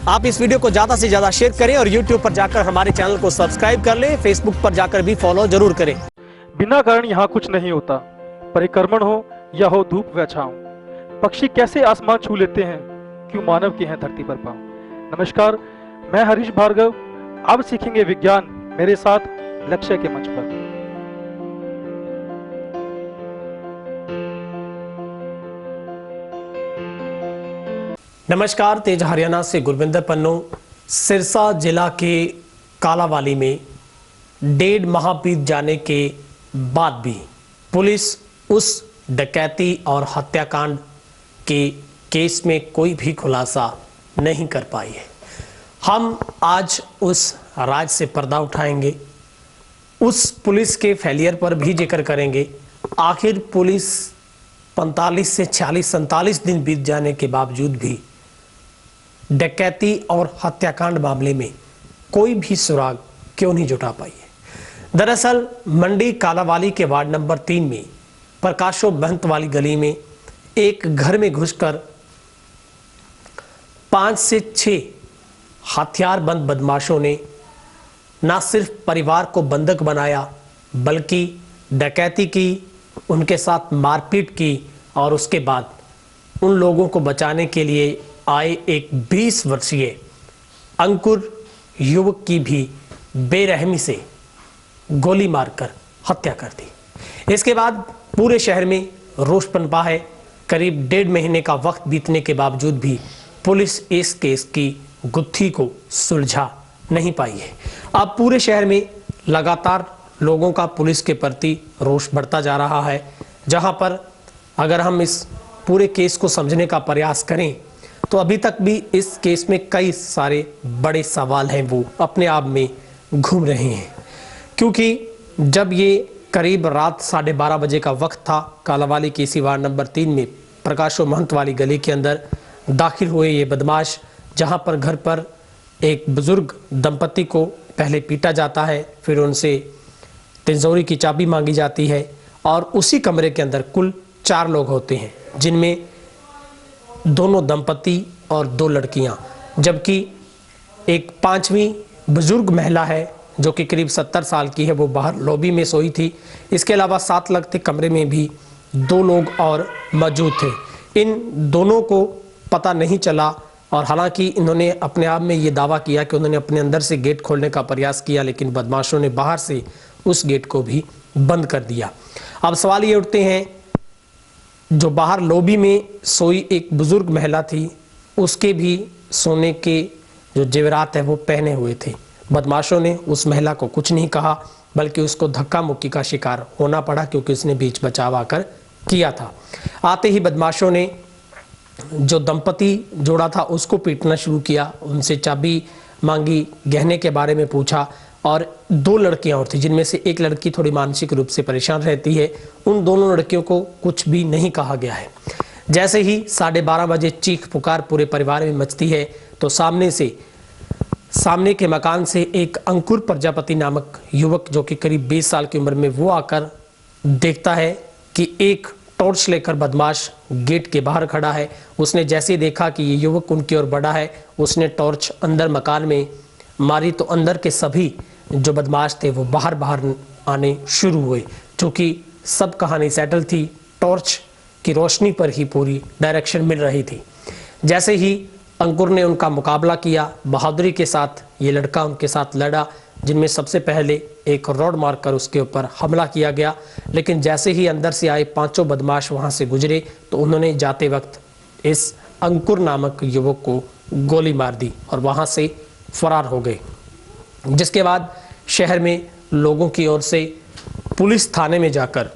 आप इस वीडियो को ज्यादा से ज्यादा शेयर करें और YouTube पर जाकर हमारे चैनल को सब्सक्राइब कर लें। फेसबुक पर जाकर भी फॉलो जरूर करें। बिना कारण यहाँ कुछ नहीं होता, परिक्रमण हो या हो धूप व छांव, पक्षी कैसे आसमान छू लेते हैं, क्यों मानव के हैं धरती पर पांव। नमस्कार, मैं हरीश भार्गव। अब सीखेंगे विज्ञान मेरे साथ लक्ष्य के मंच पर। नमस्कार, तेज हरियाणा से गुरविंदर पन्नू। सिरसा जिला के कालावाली में 1.5 माह बीत जाने के बाद भी पुलिस उस डकैती और हत्याकांड के केस में कोई भी खुलासा नहीं कर पाई है। हम आज उस राज से पर्दा उठाएंगे, उस पुलिस के फेलियर पर भी जिक्र करेंगे। आखिर पुलिस 45 से 47 दिन बीत जाने के बावजूद भी डकैती और हत्याकांड मामले में कोई भी सुराग क्यों नहीं जुटा पाई है। दरअसल मंडी कालावाली के वार्ड नंबर 3 में प्रकाशो महंत वाली गली में एक घर में घुसकर 5 से 6 हथियारबंद बदमाशों ने न सिर्फ परिवार को बंधक बनाया बल्कि डकैती की, उनके साथ मारपीट की और उसके बाद उन लोगों को बचाने के लिए आए एक 20 वर्षीय अंकुर युवक की भी बेरहमी से गोली मारकर हत्या कर दी। इसके बाद पूरे शहर में रोष पनपा है। करीब 1.5 महीने का वक्त बीतने के बावजूद भी पुलिस इस केस की गुत्थी को सुलझा नहीं पाई है। अब पूरे शहर में लगातार लोगों का पुलिस के प्रति रोष बढ़ता जा रहा है। जहां पर अगर हम इस पूरे केस को समझने का प्रयास करें तो अभी तक भी इस केस में कई सारे बड़े सवाल हैं, वो अपने आप में घूम रहे हैं। क्योंकि जब ये करीब रात 12:30 बजे का वक्त था, कालावाली के इसी वार्ड नंबर 3 में प्रकाशो महंत वाली गली के अंदर दाखिल हुए ये बदमाश, जहां पर घर पर एक बुजुर्ग दंपति को पहले पीटा जाता है, फिर उनसे तिजोरी की चाबी मांगी जाती है और उसी कमरे के अंदर कुल 4 लोग होते हैं, जिनमें दोनों दंपति और 2 लड़कियां, जबकि एक 5वीं बुजुर्ग महिला है जो कि करीब 70 साल की है, वो बाहर लॉबी में सोई थी। इसके अलावा 7 लगते कमरे में भी 2 लोग और मौजूद थे। इन दोनों को पता नहीं चला और हालांकि इन्होंने अपने आप में ये दावा किया कि उन्होंने अपने अंदर से गेट खोलने का प्रयास किया, लेकिन बदमाशों ने बाहर से उस गेट को भी बंद कर दिया। अब सवाल ये उठते हैं, जो बाहर लॉबी में सोई एक बुजुर्ग महिला थी, उसके भी सोने के जो जेवरात है वो पहने हुए थे। बदमाशों ने उस महिला को कुछ नहीं कहा बल्कि उसको धक्का मुक्की का शिकार होना पड़ा, क्योंकि उसने बीच बचाव आकर किया था। आते ही बदमाशों ने जो दंपति जोड़ा था उसको पीटना शुरू किया, उनसे चाबी मांगी, गहने के बारे में पूछा और 2 लड़कियां और थी, जिनमें से एक लड़की थोड़ी मानसिक रूप से परेशान रहती है। उन दोनों लड़कियों को कुछ भी नहीं कहा गया है। जैसे ही 12:30 बजे चीख पुकार पूरे परिवार में मचती है तो सामने के मकान से एक अंकुर प्रजापति नामक युवक, जो कि करीब 20 साल की उम्र में, वो आकर देखता है कि एक टॉर्च लेकर बदमाश गेट के बाहर खड़ा है। उसने जैसे ही देखा कि ये युवक उनकी ओर बढ़ा है, उसने टॉर्च अंदर मकान में मारी तो अंदर के सभी जो बदमाश थे वो बाहर आने शुरू हुए। क्योंकि सब कहानी सेटल थी, टॉर्च की रोशनी पर ही पूरी डायरेक्शन मिल रही थी। जैसे ही अंकुर ने उनका मुकाबला किया, बहादुरी के साथ ये लड़का उनके साथ लड़ा, जिनमें सबसे पहले एक रॉड मारकर उसके ऊपर हमला किया गया। लेकिन जैसे ही अंदर से आए 5 बदमाश वहां से गुजरे तो उन्होंने जाते वक्त इस अंकुर नामक युवक को गोली मार दी और वहां से फरार हो गए। जिसके बाद शहर में लोगों की ओर से पुलिस थाने में जाकर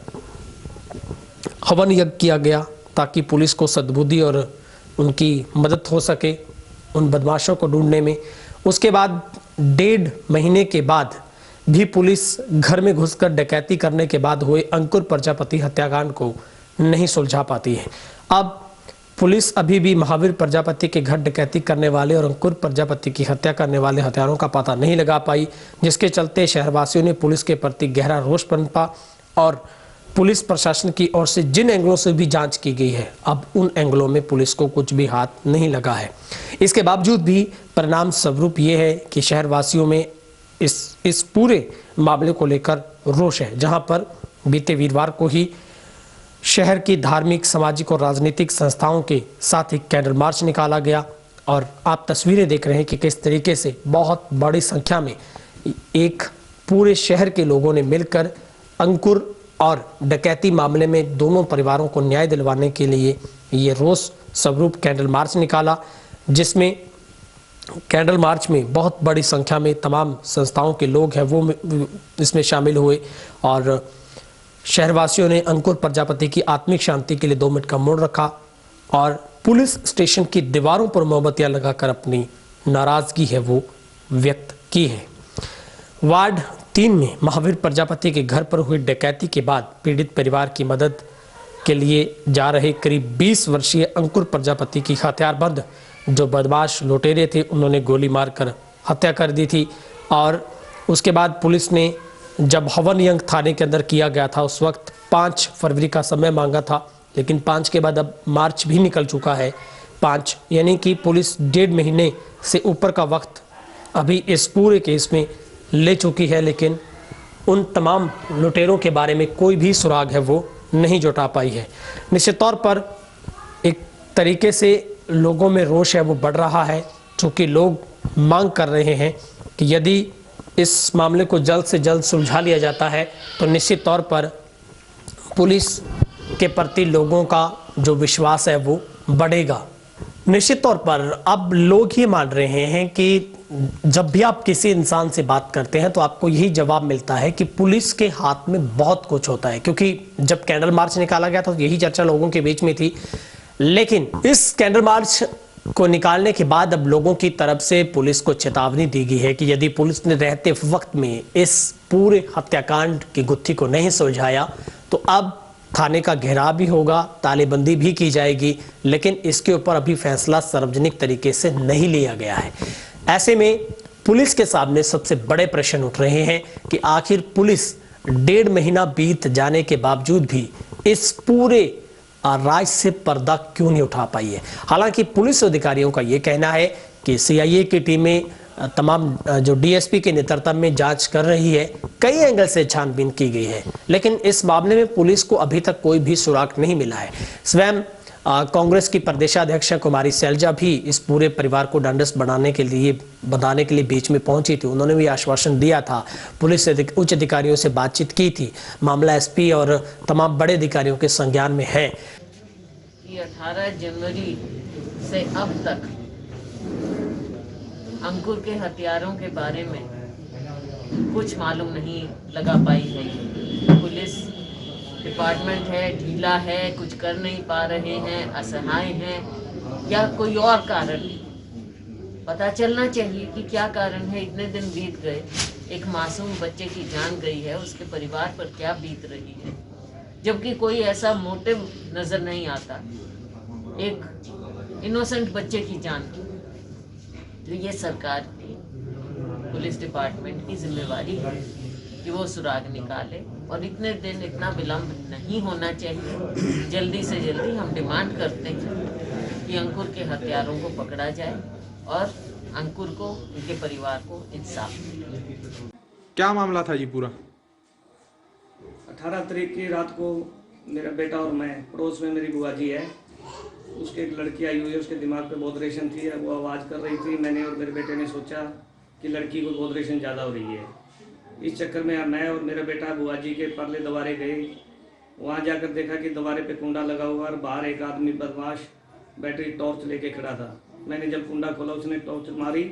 हवन यज्ञ किया गया ताकि पुलिस को सद्बुद्धि और उनकी मदद हो सके उन बदमाशों को ढूंढने में। उसके बाद 1.5 महीने के बाद भी पुलिस घर में घुसकर डकैती करने के बाद हुए अंकुर प्रजापति हत्याकांड को नहीं सुलझा पाती है। अब पुलिस अभी भी महावीर प्रजापति के घर डकैती करने वाले और अंकुर प्रजापति की हत्या करने वाले हत्यारों का पता नहीं लगा पाई, जिसके चलते शहरवासियों ने पुलिस के प्रति गहरा रोष पनपा और पुलिस प्रशासन की ओर से जिन एंगलों से भी जांच की गई है, अब उन एंगलों में पुलिस को कुछ भी हाथ नहीं लगा है। इसके बावजूद भी परिणाम स्वरूप ये है कि शहरवासियों में इस पूरे मामले को लेकर रोष है। जहां पर बीते वीरवार को ही शहर की धार्मिक, सामाजिक और राजनीतिक संस्थाओं के साथ ही कैंडल मार्च निकाला गया और आप तस्वीरें देख रहे हैं कि किस तरीके से बहुत बड़ी संख्या में एक पूरे शहर के लोगों ने मिलकर अंकुर और डकैती मामले में दोनों परिवारों को न्याय दिलवाने के लिए ये रोष स्वरूप कैंडल मार्च निकाला, जिसमें कैंडल मार्च में बहुत बड़ी संख्या में तमाम संस्थाओं के लोग हैं वो इसमें शामिल हुए और शहरवासियों ने अंकुर प्रजापति की आत्मिक शांति के लिए 2 मिनट का मौन रखा और पुलिस स्टेशन की दीवारों पर मोमबत्तियां लगाकर अपनी नाराजगी है वो व्यक्त की है। वार्ड 3 में महावीर प्रजापति के घर पर हुई डकैती के बाद पीड़ित परिवार की मदद के लिए जा रहे करीब 20 वर्षीय अंकुर प्रजापति की हथियारबंद जो बदमाश लुटेरे थे उन्होंने गोली मारकर हत्या कर दी थी और उसके बाद पुलिस ने जब हवन यंग थाने के अंदर किया गया था उस वक्त 5 फरवरी का समय मांगा था, लेकिन 5 के बाद अब मार्च भी निकल चुका है। 5 यानी कि पुलिस 1.5 महीने से ऊपर का वक्त अभी इस पूरे केस में ले चुकी है, लेकिन उन तमाम लुटेरों के बारे में कोई भी सुराग है वो नहीं जुटा पाई है। निश्चित तौर पर एक तरीके से लोगों में रोष है वो बढ़ रहा है, चूँकि लोग मांग कर रहे हैं कि यदि इस मामले को जल्द से जल्द सुलझा लिया जाता है तो निश्चित तौर पर पुलिस के प्रति लोगों का जो विश्वास है वो बढ़ेगा। निश्चित तौर पर अब लोग ये मान रहे हैं कि जब भी आप किसी इंसान से बात करते हैं तो आपको यही जवाब मिलता है कि पुलिस के हाथ में बहुत कुछ होता है, क्योंकि जब कैंडल मार्च निकाला गया था तो यही चर्चा लोगों के बीच में थी। लेकिन इस कैंडल मार्च को निकालने के बाद अब लोगों की तरफ से पुलिस को चेतावनी दी गई है कि यदि पुलिस ने रहते वक्त में इस पूरे हत्याकांड की गुत्थी को नहीं सुलझाया तो अब थाने का घेराव भी होगा, तालेबंदी भी की जाएगी, लेकिन इसके ऊपर अभी फैसला सार्वजनिक तरीके से नहीं लिया गया है। ऐसे में पुलिस के सामने सबसे बड़े प्रश्न उठ रहे हैं कि आखिर पुलिस 1.5 महीना बीत जाने के बावजूद भी इस पूरे राज से पर्दा क्यों नहीं उठा पाई है। हालांकि पुलिस अधिकारियों का यह कहना है कि सीआईए की टीमें तमाम जो डीएसपी के नेतृत्व में जांच कर रही है, कई एंगल से छानबीन की गई है, लेकिन इस मामले में पुलिस को अभी तक कोई भी सुराग नहीं मिला है। स्वयं कांग्रेस की प्रदेशाध्यक्ष कुमारी सैलजा भी इस पूरे परिवार को ढांढस बनाने के लिए बीच में पहुंची थी। उन्होंने भी आश्वासन दिया था, पुलिस उच्च अधिकारियों से बातचीत की थी, मामला एसपी और तमाम बड़े अधिकारियों के संज्ञान में है। 18 जनवरी से अब तक अंकुर के हत्यारों के बारे में कुछ मालूम नहीं लगा पाई है। पुलिस डिपार्टमेंट है ढीला है, कुछ कर नहीं पा रहे हैं, असहाय हैं, या कोई और कारण पता चलना चाहिए कि क्या कारण है। इतने दिन बीत गए, एक मासूम बच्चे की जान गई है, उसके परिवार पर क्या बीत रही है, जबकि कोई ऐसा मोटिव नजर नहीं आता एक इनोसेंट बच्चे की जान। तो ये सरकार की, पुलिस डिपार्टमेंट की जिम्मेवारी है कि वो सुराग निकाले और इतने दिन इतना विलंब नहीं होना चाहिए। जल्दी से जल्दी हम डिमांड करते हैं कि अंकुर के हत्यारों को पकड़ा जाए और अंकुर को, उनके परिवार को इंसाफ मिले। क्या मामला था जी पूरा? 18 तारीख की रात को मेरा बेटा और मैं, पड़ोस में मेरी बुआ जी है, उसकी एक लड़की आई हुई है, उसके दिमाग पे बहुत रेशन थी, वो आवाज़ कर रही थी। मैंने और मेरे बेटे ने सोचा कि लड़की को बहुत रेशन ज़्यादा हो रही है। इस चक्कर में मैं और मेरा बेटा बुआ जी के परले दवारे गए। वहाँ जाकर देखा कि दवारे पे कुंडा लगा हुआ और बाहर एक आदमी बदमाश बैटरी टॉर्च लेके खड़ा था। मैंने जब कुंडा खोला, उसने टॉर्च मारी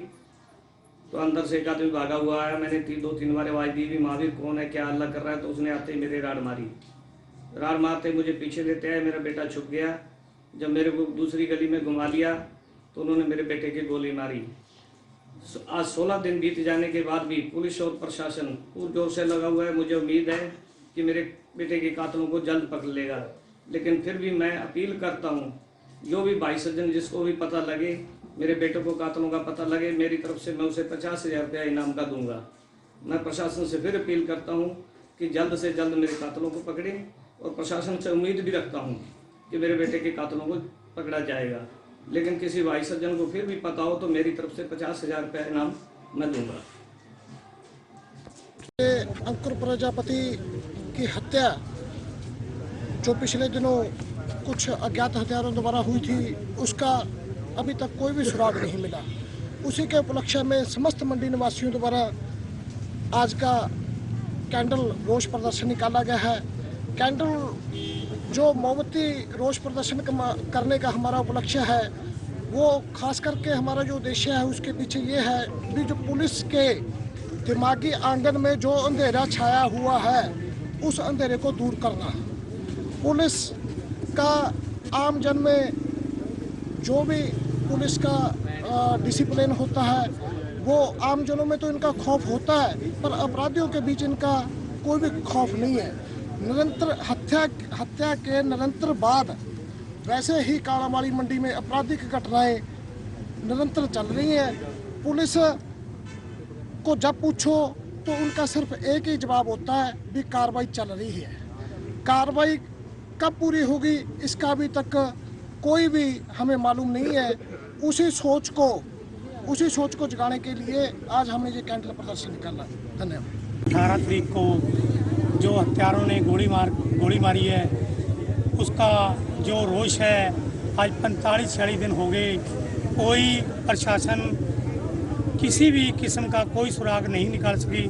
तो अंदर से एक आदमी भागा हुआ आया। मैंने 2-3 बार आवाज़ दी भी महावीर कौन है, क्या हल्ला कर रहा है, तो उसने आते ही मेरे राड मारी। राड मारते मुझे पीछे लेते आए, मेरा बेटा छुप गया। जब मेरे को दूसरी गली में घुमा लिया तो उन्होंने मेरे बेटे की गोली मारी। आज 16 दिन बीत जाने के बाद भी पुलिस और प्रशासन पूरे जोर से लगा हुआ है। मुझे उम्मीद है कि मेरे बेटे के कातलों को जल्द पकड़ लेगा, लेकिन फिर भी मैं अपील करता हूँ, जो भी भाई सज्जन जिसको भी पता लगे, मेरे बेटे को कातलों का पता लगे, मेरी तरफ से मैं उसे 50,000 रुपया इनाम का दूंगा। मैं प्रशासन से फिर अपील करता हूँ कि जल्द से जल्द मेरे कातलों को पकड़ें और प्रशासन से उम्मीद भी रखता हूँ कि मेरे बेटे के कातलों को पकड़ा जाएगा। लेकिन किसी भाई सज्जन को फिर भी पता हो तो मेरी तरफ से 50,000 रुपये इनाम मैं दूंगा। अंकुर प्रजापति की हत्या जो पिछले दिनों कुछ अज्ञात हथियारों द्वारा हुई थी, उसका अभी तक कोई भी सुराग नहीं मिला। उसी के उपलक्ष्य में समस्त मंडी निवासियों द्वारा आज का कैंडल रोष प्रदर्शन निकाला गया है। कैंडल जो मोमबत्ती रोष प्रदर्शन करने का हमारा उपलक्ष्य है, वो खास करके हमारा जो उद्देश्य है उसके पीछे ये है कि जो पुलिस के दिमागी आंगन में जो अंधेरा छाया हुआ है, उस अंधेरे को दूर करना। पुलिस का आम जन में जो भी पुलिस का डिसिप्लिन होता है, वो आम जनों में तो इनका खौफ होता है, पर अपराधियों के बीच इनका कोई भी खौफ नहीं है। निरंतर हत्या के निरंतर बाद वैसे ही कालाबाड़ी मंडी में आपराधिक घटनाएं निरंतर चल रही हैं। पुलिस को जब पूछो तो उनका सिर्फ एक ही जवाब होता है भी कार्रवाई चल रही है। कार्रवाई कब पूरी होगी इसका अभी तक कोई भी हमें मालूम नहीं है। उसी सोच को जगाने के लिए आज हमने ये कैंडल प्रदर्शन निकाला। धन्यवाद। 18 तारीख को जो हत्यारों ने गोली मारी है, उसका जो रोष है, आज 45-46 दिन हो गए, कोई प्रशासन किसी भी किस्म का कोई सुराग नहीं निकाल सकी,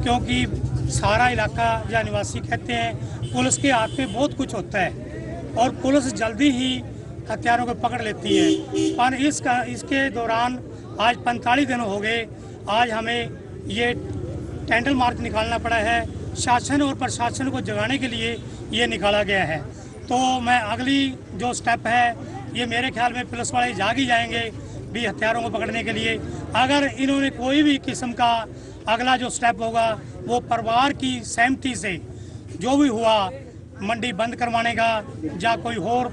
क्योंकि सारा इलाका या निवासी कहते हैं पुलिस के हाथ में बहुत कुछ होता है और पुलिस जल्दी ही हत्यारों को पकड़ लेती है। पर इसके दौरान आज 45 दिन हो गए, आज हमें ये कैंडल मार्च निकालना पड़ा है। शासन और प्रशासन को जगाने के लिए ये निकाला गया है। तो मैं अगली जो स्टेप है, ये मेरे ख्याल में पुलिस वाले जाग ही जाएंगे भी हत्यारों को पकड़ने के लिए। अगर इन्होंने कोई भी किस्म का अगला जो स्टेप होगा, वो परिवार की सहमति से जो भी हुआ, मंडी बंद करवाने का या कोई और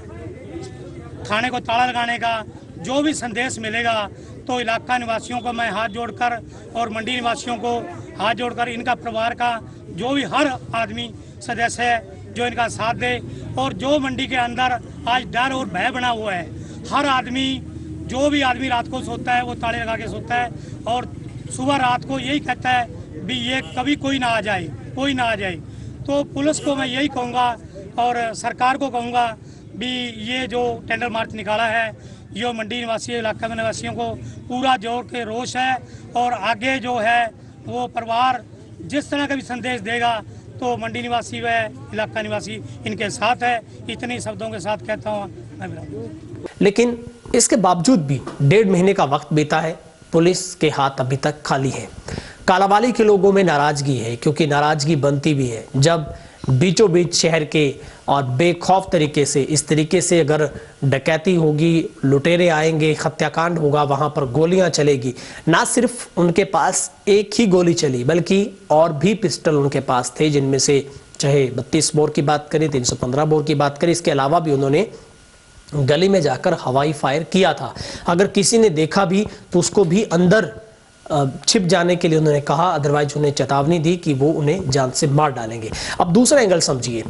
थाने को ताला लगाने का जो भी संदेश मिलेगा, तो इलाका निवासियों को मैं हाथ जोड़कर और मंडी निवासियों को हाथ जोड़कर इनका परिवार का जो भी हर आदमी सदस्य है जो इनका साथ दे। और जो मंडी के अंदर आज डर और भय बना हुआ है, हर आदमी जो भी आदमी रात को सोता है वो ताले लगा के सोता है और सुबह रात को यही कहता है भी ये कभी कोई ना आ जाए, कोई ना आ जाए। तो पुलिस को मैं यही कहूँगा और सरकार को कहूँगा भी ये जो कैंडल मार्च निकाला है, ये मंडी निवासी इलाका में निवासियों को पूरा जोर के रोष है। और आगे जो है वो परिवार जिस तरह का भी संदेश देगा तो मंडी निवासी व इलाका निवासी इनके साथ है। इतने शब्दों के साथ कहता हूँ। लेकिन इसके बावजूद भी 1.5 महीने का वक्त बीता है, पुलिस के हाथ अभी तक खाली है। कालाबाड़ी के लोगों में नाराजगी है, क्योंकि नाराजगी बनती भी है जब बीचों बीच शहर के और बेखौफ तरीके से इस तरीके से अगर डकैती होगी, लुटेरे आएंगे, हत्याकांड होगा, वहां पर गोलियां चलेगी। ना सिर्फ उनके पास एक ही गोली चली, बल्कि और भी पिस्टल उनके पास थे, जिनमें से चाहे 32 बोर की बात करें, 315 बोर की बात करें, इसके अलावा भी उन्होंने गली में जाकर हवाई फायर किया था। अगर किसी ने देखा भी तो उसको भी अंदर छिप जाने के लिए उन्होंने कहा, अदरवाइज उन्हें चेतावनी दी कि वो उन्हें जान से मार डालेंगे। अब दूसरा एंगल समझिए,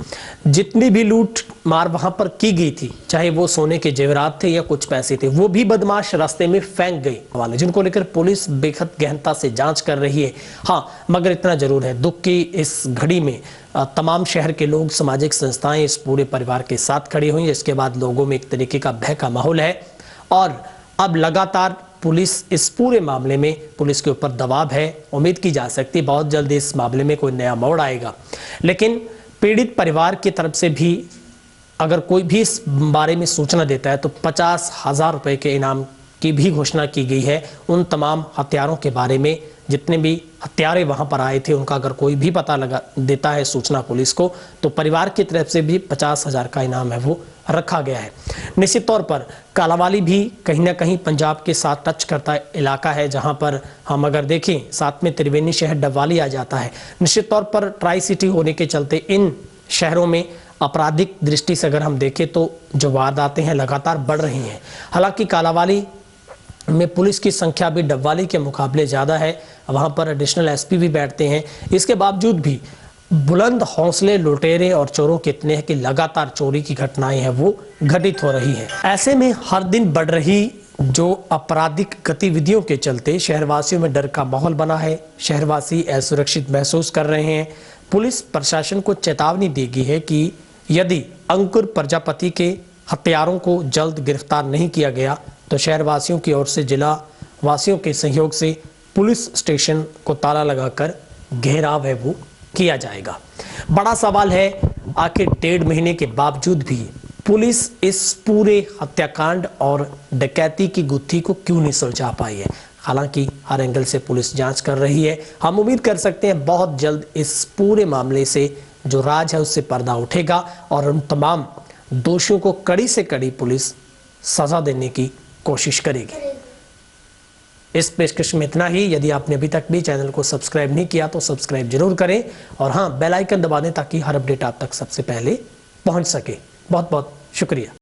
जितनी भी लूट मार वहां पर की गई थी, चाहे वो सोने के जेवरात थे या कुछ पैसे थे, वो भी बदमाश रास्ते में फेंक गए वाले, जिनको लेकर पुलिस बेहद गहनता से जांच कर रही है। हाँ, मगर इतना जरूर है, दुख की इस घड़ी में तमाम शहर के लोग, सामाजिक संस्थाएं इस पूरे परिवार के साथ खड़ी हुई। इसके बाद लोगों में एक तरीके का भय का माहौल है और अब लगातार पुलिस इस पूरे मामले में, पुलिस के ऊपर दबाव है। उम्मीद की जा सकती है बहुत जल्द इस मामले में कोई नया मोड़ आएगा। लेकिन पीड़ित परिवार की तरफ से भी अगर कोई भी इस बारे में सूचना देता है तो 50,000 रुपए के इनाम की भी घोषणा की गई है। उन तमाम हत्यारों के बारे में, जितने भी हत्यारे वहां पर आए थे, उनका अगर कोई भी पता लगा देता है सूचना पुलिस को, तो परिवार की तरफ से भी 50,000 का इनाम है वो रखा गया है। निश्चित तौर पर कालाबाड़ी भी कहीं ना कहीं पंजाब के साथ टच करता इलाका है, जहां पर हम अगर देखें साथ में त्रिवेणी शहर डबवाली आ जाता है। निश्चित तौर पर ट्राई सिटी होने के चलते इन शहरों में आपराधिक दृष्टि से अगर हम देखें तो जो वारदातें हैं लगातार बढ़ रही हैं। हालांकि कालाबाड़ी में पुलिस की संख्या भी डबवाली के मुकाबले ज़्यादा है, वहाँ पर एडिशनल एसपी भी बैठते हैं। इसके बावजूद भी बुलंद हौसले लुटेरे और चोरों के इतने हैं कि लगातार चोरी की घटनाएं हैं वो घटित हो रही है। ऐसे में हर दिन बढ़ रही जो आपराधिक गतिविधियों के चलते शहरवासियों में डर का माहौल बना है। शहरवासी असुरक्षित महसूस कर रहे हैं। पुलिस प्रशासन को चेतावनी दी गई है कि यदि अंकुर प्रजापति के हत्यारों को जल्द गिरफ्तार नहीं किया गया तो शहरवासियों की ओर से जिला वासियों के सहयोग से पुलिस स्टेशन को ताला लगाकर घेराव है वो किया जाएगा। बड़ा सवाल है, आखिर 1.5 महीने के बावजूद भी पुलिस इस पूरे हत्याकांड और डकैती की गुत्थी को क्यों नहीं सुलझा पाई है। हालांकि हर एंगल से पुलिस जांच कर रही है। हम उम्मीद कर सकते हैं बहुत जल्द इस पूरे मामले से जो राज है उससे पर्दा उठेगा और उन तमाम दोषियों को कड़ी से कड़ी पुलिस सजा देने की कोशिश करेगी। इस पेशकश में इतना ही। यदि आपने अभी तक भी चैनल को सब्सक्राइब नहीं किया तो सब्सक्राइब जरूर करें और हाँ, बेल आइकन दबा दें ताकि हर अपडेट आप तक सबसे पहले पहुंच सके। बहुत बहुत शुक्रिया।